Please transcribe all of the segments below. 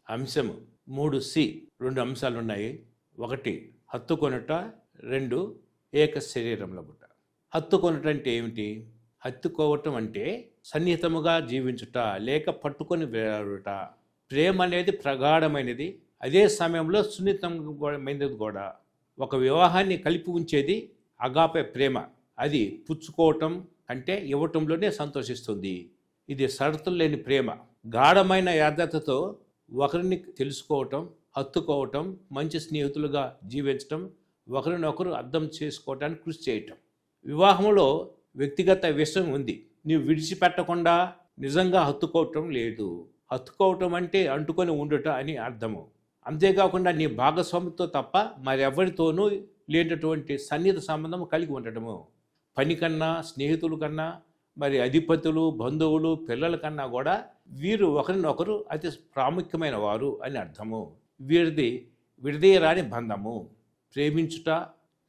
అంశము 3C 2 అంశాలు ఉన్నాయి. 1 హత్తుకొనుట, 2 ఏక శరీరముల బుట్ట. హత్తుకొనుట అంటే ఏమిటి? హత్తుకోవటం అంటే సన్నిహితముగా జీవించుట లేక పట్టుకొని వేడుట. ప్రేమ అనేది ప్రగాఢమైనది, అదే సమయంలో సున్నితమైనది కూడా. ఒక వివాహాన్ని కలిపి ఉంచేది అగాపే ప్రేమ. అది పుచ్చుకోవటం అంటే ఇవ్వటంలోనే సంతోషిస్తుంది. ఇది షరతులు లేని ప్రేమ. గాఢమైన యాథతతో ఒకరిని తెలుసుకోవటం, హత్తుకోవటం, మంచి స్నేహితులుగా జీవించటం, ఒకరినొకరు అర్థం చేసుకోవటానికి కృషి చేయటం. వివాహంలో వ్యక్తిగత విషయం ఉంది, నీవు విడిచిపెట్టకుండా నిజంగా హత్తుకోవటం లేదు. హత్తుకోవటం అంటే అంటుకొని ఉండుట అని అర్థము. అంతేకాకుండా నీ భాగస్వామితో తప్ప మరెవరితోనూ లేనటువంటి సన్నిహిత సంబంధం కలిగి ఉండటము. పని కన్నా, స్నేహితుల కన్నా, మరి అధిపతులు, బంధువులు, పిల్లల కన్నా కూడా వీరు ఒకరినొకరు అతి ప్రాముఖ్యమైన వారు అని అర్థము. వీరిది విడదీయరాని బంధము. ప్రేమించుట,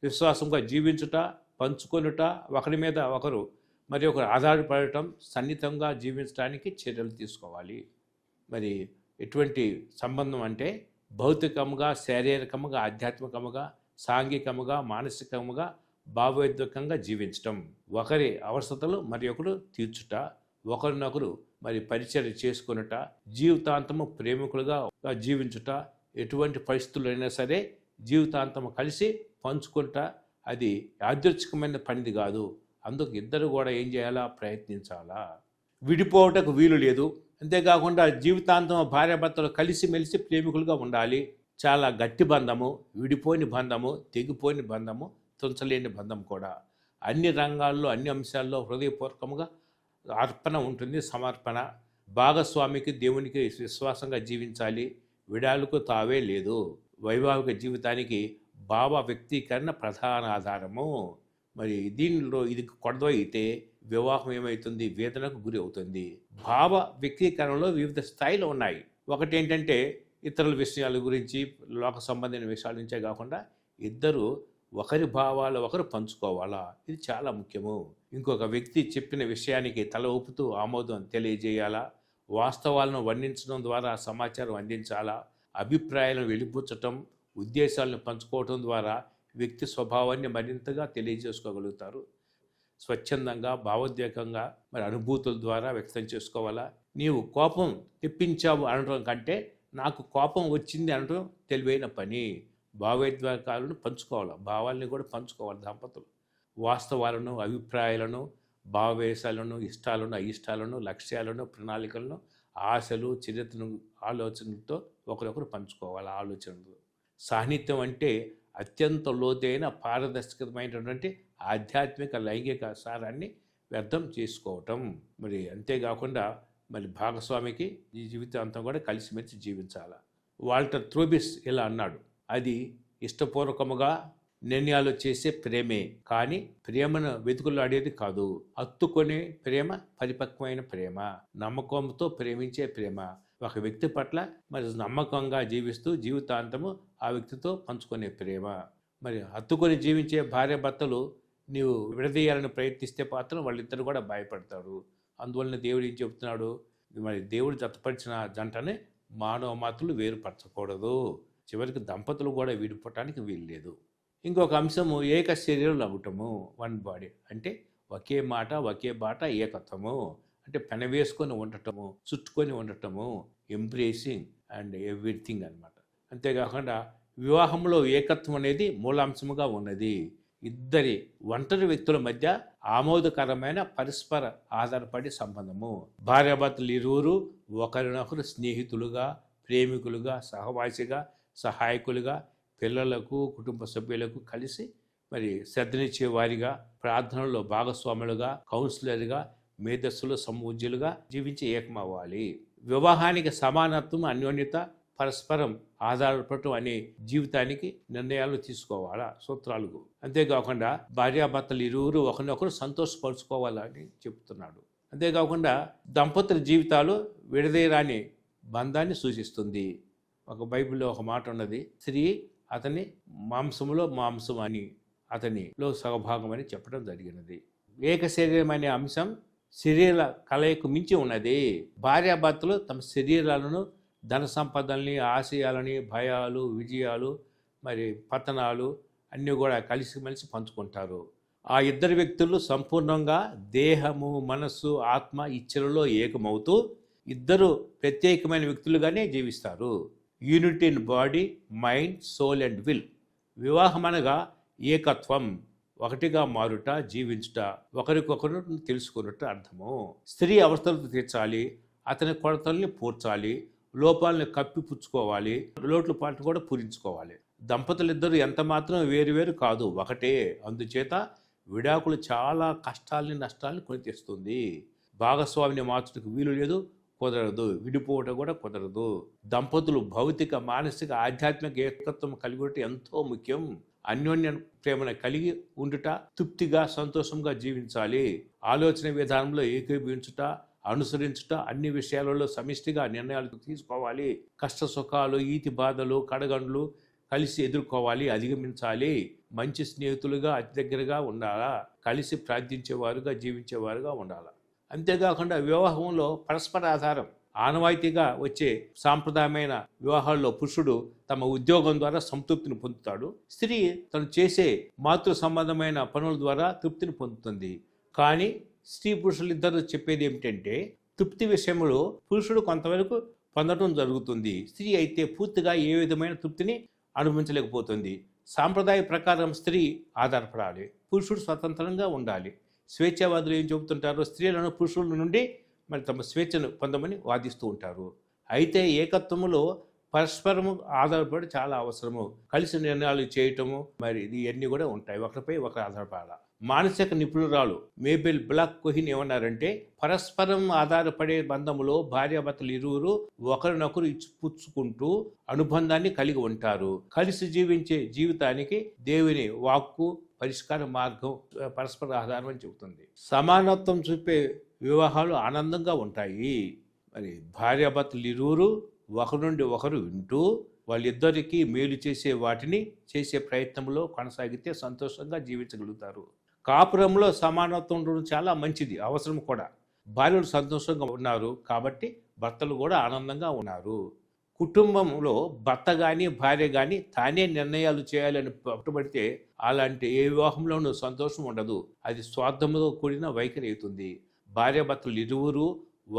విశ్వాసంగా జీవించుట, పంచుకొనుట, ఒకరి మీద ఒకరు మరి ఒకరు ఆధారపడటం, సన్నిహితంగా జీవించడానికి చర్యలు తీసుకోవాలి. మరి ఎటువంటి సంబంధం అంటే భౌతికముగా, శారీరకముగా, ఆధ్యాత్మికముగా, సాంఘికముగా, మానసికముగా, భావోద్వేగంగా జీవించటం, ఒకరి అవసరతలు మరి ఒకరు తీర్చుట, ఒకరినొకరు మరి పరిచర్య చేసుకొనుట, జీవితాంతము ప్రేమికులుగా జీవించుట, ఎటువంటి పరిస్థితులైనా సరే జీవితాంతము కలిసి పంచుకుంట. అది యాదృచ్ఛికమైన పనిది కాదు. అందుకు ఇద్దరు కూడా ఏం చేయాలా? ప్రయత్నించాలా. విడిపోవటకు వీలు లేదు. అంతేకాకుండా జీవితాంతం భార్యాభర్తలు కలిసిమెలిసి ప్రేమికులుగా ఉండాలి. చాలా గట్టి బంధము, విడిపోని బంధము, తెగిపోని బంధము, తుంచలేని బంధం కూడా. అన్ని రంగాల్లో, అన్ని అంశాల్లో హృదయపూర్వకంగా అర్పణ ఉంటుంది, సమర్పణ. భాగస్వామికి, దేవునికి విశ్వాసంగా జీవించాలి. విడాలకు తావే లేదు. వైవాహిక జీవితానికి భావ వ్యక్తీకరణ ప్రధాన ఆధారము. మరి దీనిలో ఇది కొడదైతే వివాహం ఏమవుతుంది? వేదనకు గురి అవుతుంది. భావ వ్యక్తీకరణలో వివిధ స్థాయిలు ఉన్నాయి. ఒకటి ఏంటంటే ఇతరుల విషయాల గురించి, లోక సంబంధమైన విషయాల నుంచే కాకుండా ఇద్దరు ఒకరి భావాలు ఒకరు పంచుకోవాలా. ఇది చాలా ముఖ్యము. ఇంకొక వ్యక్తి చెప్పిన విషయానికి తల ఊపుతూ ఆమోదం తెలియజేయాలా. వాస్తవాలను వర్ణించడం ద్వారా సమాచారం అందించాలా. అభిప్రాయాలను వెలిబుచ్చటం, ఉద్దేశాలను పంచుకోవటం ద్వారా వ్యక్తి స్వభావాన్ని మరింతగా తెలియజేసుకోగలుగుతారు. స్వచ్ఛందంగా, భావోద్వేగంగా మరి అనుభూతుల ద్వారా వ్యక్తం చేసుకోవాలా. నీవు కోపం తెప్పించావు అనడం కంటే నాకు కోపం వచ్చింది అనడం తెలివైన పని. భావోద్వేగాలను పంచుకోవాలి, భావాల్ని కూడా పంచుకోవాలి దంపతులు. వాస్తవాలను, అభిప్రాయాలను, భావవేశాలను, ఇష్టాలను, అయిష్టాలను, లక్ష్యాలను, ప్రణాళికలను, ఆశలు, చరిత్రను, ఆలోచనలతో ఒకరొకరు పంచుకోవాలి ఆలోచనలు. సాహిత్యం అంటే అత్యంత లోతైన పారదర్శకమైనటువంటి ఆధ్యాత్మిక లైంగిక సారాన్ని వ్యర్థం చేసుకోవటం. మరి అంతేకాకుండా మరి భాగస్వామికి ఈ జీవితాంతం కూడా కలిసిమెలిసి జీవించాలి. వాల్టర్ త్రూబిస్ ఇలా అన్నాడు, అది ఇష్టపూర్వకముగా నిర్ణయాలు చేసే ప్రేమే, కానీ ప్రేమను వెతుకులాడేది కాదు. హత్తుకునే ప్రేమ పరిపక్వమైన ప్రేమ, నమ్మకంతో ప్రేమించే ప్రేమ. ఒక వ్యక్తి పట్ల మరి నమ్మకంగా జీవిస్తూ జీవితాంతము ఆ వ్యక్తితో పంచుకునే ప్రేమ. మరి హత్తుకొని జీవించే భార్యాభర్తలు నీవు విడదీయాలని ప్రయత్నిస్తే మాత్రం వాళ్ళిద్దరు కూడా భయపడతారు. అందువలన దేవుడు ఏం చెబుతున్నాడు? మరి దేవుడు జతపరిచిన జంటనే మానవ మాతలు వేరుపరచకూడదు. చివరికి దంపతులు కూడా విడిపోవటానికి వీల్లేదు. ఇంకొక అంశము ఏక శరీరం అవ్వటము, వన్ బాడీ. అంటే ఒకే మాట, ఒకే బాట, ఏకత్వము. అంటే పెనవేసుకొని ఉండటము, చుట్టుకొని ఉండటము, ఎంబ్రేసింగ్ అండ్ ఎవ్రీథింగ్ అన్నమాట. అంతేకాకుండా వివాహంలో ఏకత్వం అనేది మూలాంశముగా ఉన్నది. ఇద్దరి ఒంటరి వ్యక్తుల మధ్య ఆమోదకరమైన పరస్పర ఆధారపడి సంబంధము. భార్యాభర్తలు ఇరువురు ఒకరినొకరు స్నేహితులుగా, ప్రేమికులుగా, సహవాసిగా, సహాయకులుగా, పిల్లలకు, కుటుంబ సభ్యులకు కలిసి మరి శ్రద్ధనిచ్చే వారిగా, ప్రార్థనలో భాగస్వాములుగా, కౌన్సిలర్గా, మేధస్సులు, సమూజ్యులుగా జీవించి ఏకమవ్వాలి. వివాహానికి సమానత్వం, అన్యోన్యత, పరస్పరం ఆధారపడటం అనే జీవితానికి నిర్ణయాలు తీసుకోవాలా, సూత్రాలు. అంతేకాకుండా భార్యాభర్తలు ఇరువురు ఒకరినొకరు సంతోషపరుచుకోవాలని చెప్తున్నాడు. అంతేకాకుండా దంపతుల జీవితాలు విడదీయరాని బంధాన్ని సూచిస్తుంది. ఒక బైబిల్లో ఒక మాట ఉన్నది, స్త్రీ అతని మాంసములో మాంసం అని, అతనిలో సగభాగం అని చెప్పడం జరిగినది. ఏక శరీరం అనే అంశం శరీర కలయిక మించి ఉన్నది. భార్యాభర్తలు తమ శరీరాలను ధన సంపదల్ని, ఆశయాలని, భయాలు, విజయాలు, మరి పతనాలు అన్నీ కూడా కలిసిమెలిసి పంచుకుంటారు. ఆ ఇద్దరు వ్యక్తులు సంపూర్ణంగా దేహము, మనస్సు, ఆత్మ ఇచ్చలలో ఏకమవుతూ ఇద్దరు ప్రత్యేకమైన వ్యక్తులుగానే జీవిస్తారు. Unity in body, mind, soul and will. వివాహం అనగా ఏకత్వం, ఒకటిగా మారుట, జీవించుట, ఒకరికొకరు తెలుసుకున్నట్టు అర్థము. స్త్రీ అవస్థలను తీర్చాలి, అతని కొరతల్ని పూడ్చాలి, లోపాలను కప్పిపుచ్చుకోవాలి, లోట్లు పాటు కూడా పూరించుకోవాలి. దంపతులిద్దరూ ఎంత మాత్రం వేరువేరు కాదు, ఒకటే. అందుచేత విడాకులు చాలా కష్టాలని, నష్టాలని కొని తెస్తుంది. భాగస్వామిని మార్చడానికి వీలు లేదు, కుదరదు. విడిపోవటం కూడా కుదరదు. దంపతులు భౌతిక, మానసిక, ఆధ్యాత్మిక ఏకత్వం కలిగి ఉండటం ఎంతో ముఖ్యం. అన్యోన్య ప్రేమను కలిగి ఉండుట, తృప్తిగా, సంతోషంగా జీవించాలి. ఆలోచన విధానంలో ఏకీభవించుట, అనుసరించుట, అన్ని విషయాలలో సమిష్టిగా నిర్ణయాలు తీసుకోవాలి. కష్ట సుఖాలు, ఈతి బాధలు, కడగండ్లు కలిసి ఎదుర్కోవాలి, అధిగమించాలి. మంచి స్నేహితులుగా అతి దగ్గరగా ఉండాలా, కలిసి ప్రార్థించేవారుగా, జీవించేవారుగా ఉండాలా. అంతేకాకుండా వివాహంలో పరస్పర ఆధారం ఆనవాయితీగా వచ్చే సాంప్రదాయమైన వివాహాల్లో పురుషుడు తమ ఉద్యోగం ద్వారా సంతృప్తిని పొందుతాడు. స్త్రీ తను చేసే మాతృ సంబంధమైన పనుల ద్వారా తృప్తిని పొందుతుంది. కానీ స్త్రీ పురుషులు ఇద్దరు చెప్పేది ఏమిటంటే, తృప్తి విషయంలో పురుషుడు కొంతవరకు పొందడం జరుగుతుంది. స్త్రీ అయితే పూర్తిగా ఏ విధమైన తృప్తిని అనుభవించలేకపోతుంది. సాంప్రదాయ ప్రకారం స్త్రీ ఆధారపడాలి, పురుషుడు స్వతంత్రంగా ఉండాలి. స్వేచ్ఛావాదులు ఏం చెబుతుంటారో, స్త్రీలను పురుషుల నుండి మరి తమ స్వేచ్ఛను పొందమని వాదిస్తూ ఉంటారు. అయితే ఏకత్వములో పరస్పరము ఆధారపడి చాలా అవసరము. కలిసి నిర్ణయాలు చేయటము, మరి ఇవన్నీ కూడా ఉంటాయి. ఒకరిపై ఒకరు ఆధారపడాలి. మానసిక నిపుణురాలు మేబెల్ బ్లాక్ కోహిన్ ఏమన్నారంటే, పరస్పరం ఆధారపడే బంధములో భార్యాభర్తలు ఇరువురు ఒకరినొకరు ఇచ్చిపుచ్చుకుంటూ అనుబంధాన్ని కలిగి ఉంటారు. కలిసి జీవించే జీవితానికి దేవుని వాక్కు పరిష్కార మార్గం పరస్పర ఆధారం అని చెబుతుంది. సమానత్వం చూపే వివాహాలు ఆనందంగా ఉంటాయి. మరి భార్యాభర్తలు ఇరువురు ఒకరి నుండి ఒకరు వింటూ వాళ్ళిద్దరికీ మేలు చేసే వాటిని చేసే ప్రయత్నంలో కొనసాగితే సంతోషంగా జీవించగలుగుతారు. కాపురంలో సమానత్వం ఉండడం చాలా మంచిది, అవసరం కూడా. భార్యలు సంతోషంగా ఉన్నారు కాబట్టి భర్తలు కూడా ఆనందంగా ఉన్నారు. కుటుంబంలో భర్త కానీ భార్య కానీ తానే నిర్ణయాలు చేయాలని పట్టుబడితే అలాంటి ఏ వివాహంలోనూ సంతోషం ఉండదు. అది స్వార్థంతో కూడిన వైఖరి అవుతుంది. భార్యాభర్తలు ఇరువురు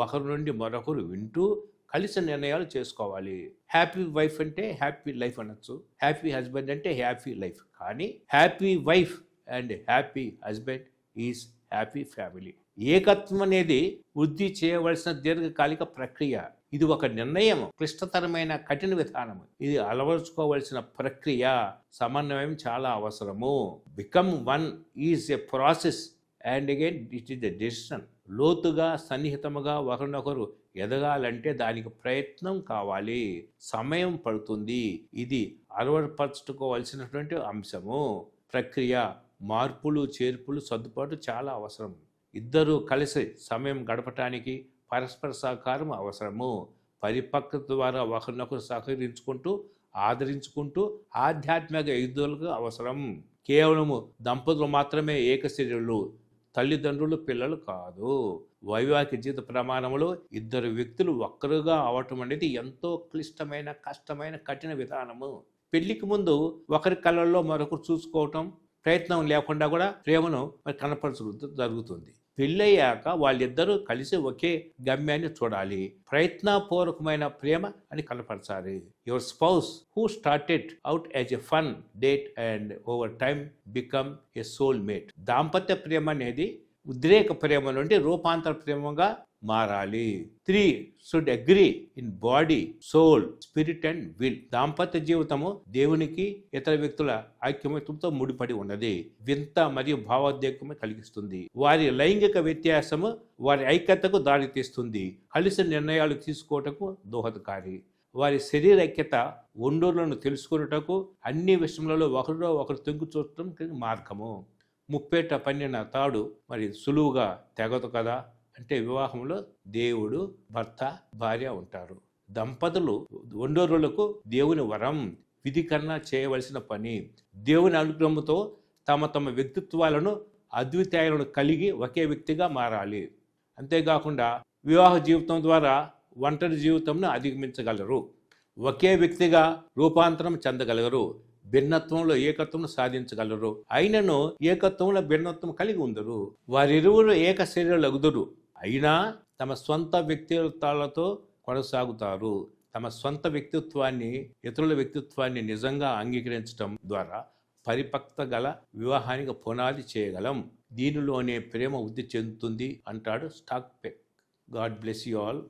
ఒకరి నుండి మరొకరు వింటూ కలిసి నిర్ణయాలు చేసుకోవాలి. హ్యాపీ వైఫ్ అంటే హ్యాపీ లైఫ్ అనొచ్చు, హ్యాపీ హస్బెండ్ అంటే హ్యాపీ లైఫ్. కానీ happy wife and happy husband is happy family. ఏకత్వం అనేది వృద్ధి చేయవలసిన దీర్ఘకాలిక ప్రక్రియ. ఇది ఒక నిర్ణయం, క్లిష్టతరమైన కఠిన విధానం. ఇది అలవరుచుకోవలసిన ప్రక్రియ. సమన్వయం చాలా అవసరము. Become one is a process and again it is a decision. లోతుగా, సన్నిహితముగా ఒకరినొకరు ఎదగాలంటే దానికి ప్రయత్నం కావాలి, సమయం పడుతుంది. ఇది అలవరపరచుకోవాల్సినటువంటి అంశము. ప్రక్రియ, మార్పులు, చేర్పులు, సర్దుబాటు చాలా అవసరం. ఇద్దరూ కలిసి సమయం గడపటానికి పరస్పర సహకారం అవసరము. పరిపక్వత ద్వారా ఒకరినొకరు సహకరించుకుంటూ, ఆదరించుకుంటూ ఆధ్యాత్మిక ఎదుగుదలకు అవసరం. కేవలము దంపతులు మాత్రమే ఏకశరీరులు, తల్లిదండ్రులు పిల్లలు కాదు. వైవాహిక జీవిత ప్రమాణంలో ఇద్దరు వ్యక్తులు ఒక్కరుగా అవటం అనేది ఎంతో క్లిష్టమైన, కష్టమైన, కఠిన విధానము. పెళ్లికి ముందు ఒకరి కళ్ళల్లో మరొకరు చూసుకోవటం, ప్రయత్నం లేకుండా కూడా ప్రేమను కనపరచడం జరుగుతుంది. పెళ్ళయ్యాక వాళ్ళిద్దరూ కలిసి ఒకే గమ్యాన్ని చూడాలి. ప్రయత్నపూర్వకమైన ప్రేమ అని కనపరచాలి. Your spouse who started out as a fun date and over time become a soul mate. దాంపత్య ప్రేమ అనేది ఉద్రేక ప్రేమ నుండి రూపాంతర ప్రేమగా మారాలి. 3 should agree in body, soul, spirit and will. దాంపత్య జీవితము దేవునికి ఇతర వ్యక్తుల ఐక్యమత్యంతో ముడిపడి ఉన్నది. వింత మరియు భావోద్వేగమే కలిగిస్తుంది. వారి లైంగిక వ్యత్యాసము వారి ఐక్యతకు దారితీస్తుంది. కలిసి నిర్ణయాలు తీసుకోవటకు దోహదకారి. వారి శరీర ఐక్యత ఒండోర్లను తెలుసుకున్నటకు, అన్ని విషయంలో ఒకరిలో ఒకరు తెంగు చూడటం మార్గము. ముప్పేట పన్నిన తాడు మరి సులువుగా తెగదు కదా. అంటే వివాహంలో దేవుడు, భర్త, భార్య ఉంటారు. దంపతులు ఒండోరులకు దేవుని వరం, విధి కన్నా చేయవలసిన పని. దేవుని అనుగ్రహంతో తమ తమ వ్యక్తిత్వాలను, అద్వితీయాలను కలిగి ఒకే వ్యక్తిగా మారాలి. అంతేకాకుండా వివాహ జీవితం ద్వారా ఒంటరి జీవితంను అధిగమించగలరు. ఒకే వ్యక్తిగా రూపాంతరం చెందగలరు. భిన్నత్వంలో ఏకత్వం సాధించగలరు. అయినను ఏకత్వంలో భిన్నత్వం కలిగి ఉందరు. వారిరువురు ఏక శరీరులగుదురు. అయినా తమ సొంత వ్యక్తిత్వాలతో కొనసాగుతారు. తమ సొంత వ్యక్తిత్వాన్ని, ఇతరుల వ్యక్తిత్వాన్ని నిజంగా అంగీకరించడం ద్వారా పరిపక్వత గల వివాహానికి పునాది చేయగలం. దీనిలోనే ప్రేమ వృద్ధి చెందుతుంది అంటాడు Scott Peck. God bless you all.